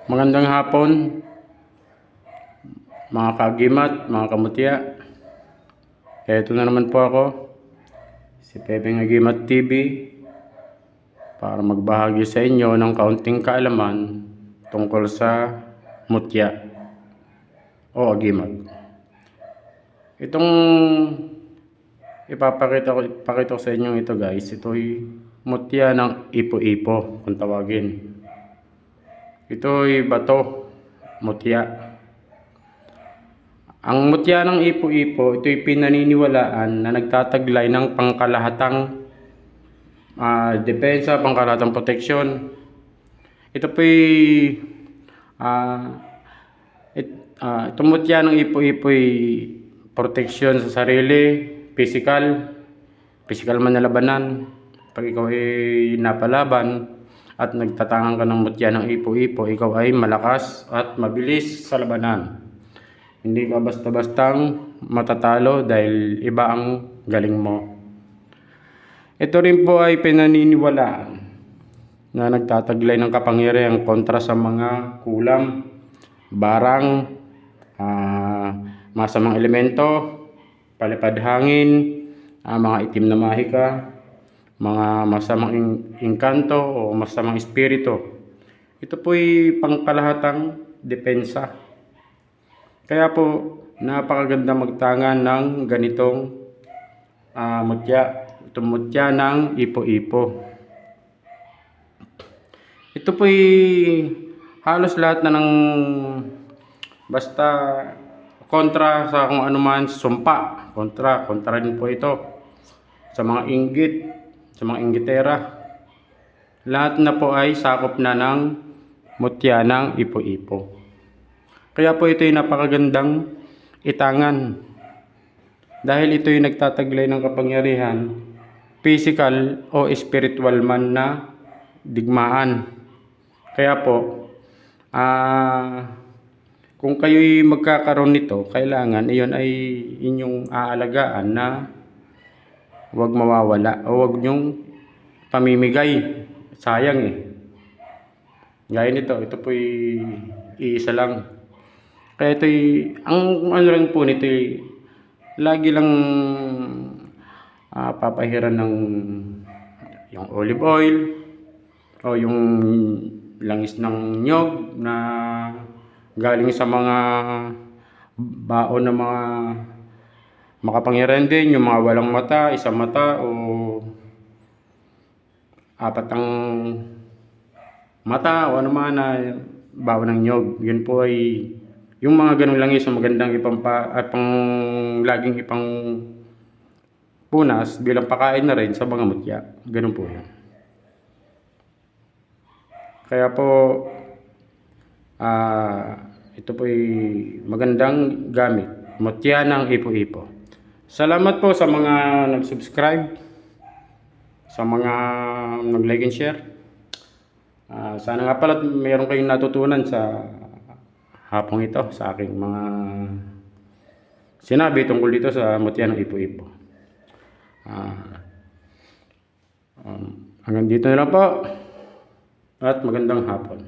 Magandang hapon, mga kagimat, mga kamutya. Eto na naman po ako, si Pepeng Agimat TV, para magbahagi sa inyo ng kaunting kaalaman tungkol sa mutya o agimat. Itong ipapakita ko sa inyo ito guys, ito'y mutya ng ipo-ipo kung tawagin. Ito'y bato, mutya. Ang mutya ng ipo-ipo, ito'y pinaniniwalaan na nagtataglay ng pangkalahatang depensa, pangkalahatang proteksyon. Ito po'y itong mutya ng ipo-ipo'y proteksyon sa sarili, physical man na labanan. Pag ikaw ay napalaban at nagtatangan ka ng mutya ng ipo-ipo, ikaw ay malakas at mabilis sa labanan. Hindi ka basta-bastang matatalo dahil iba ang galing mo. Ito rin po ay pinaniniwalaan na nagtataglay ng kapangyarihan kontra sa mga kulam, barang, masamang elemento, palipad hangin, mga itim na mahika, mga masamang engkanto o masamang espiritu. Ito po'y pangkalahatang depensa. Kaya po napakaganda magtangan ng ganitong mutya. Itong mutya ng ipo-ipo. Ito po'y halos lahat na ng basta kontra sa kung ano man sumpa. Kontra rin po ito sa mga inggit, sa mga inggitera. Lahat na po ay sakop na ng mutya ng ipo-ipo. Kaya po ito ay napakagandang itangan. Dahil ito ay nagtataglay ng kapangyarihan, physical o spiritual man na digmaan. Kaya po, kung kayo'y magkakaroon nito, kailangan iyon ay inyong aalagaan na huwag mawawala o huwag nyong pamimigay. Sayang eh. Gaya nito, ito po'y iisa lang. Kaya ito'y, ang ano lang po nito'y, lagi lang papahiran ng yung olive oil o yung langis ng nyog na galing sa mga baon ng mga makapangyarihan din, yung mga walang mata, isang mata o apat ang mata o ano man na baon ng nyog. Yun po ay yung mga ganong langis na magandang laging ipang punas bilang pakain na rin sa mga mutya. Ganun po yan. Kaya po ito po ay magandang gamit, mutya ng ipo-ipo. Salamat po sa mga nag-subscribe, sa mga nag-like and share. Sana nga pala mayroon kayong natutunan sa hapong ito, sa aking mga sinabi tungkol dito sa mutya ng ipo-ipo. Hanggang dito na lang po at magandang hapon.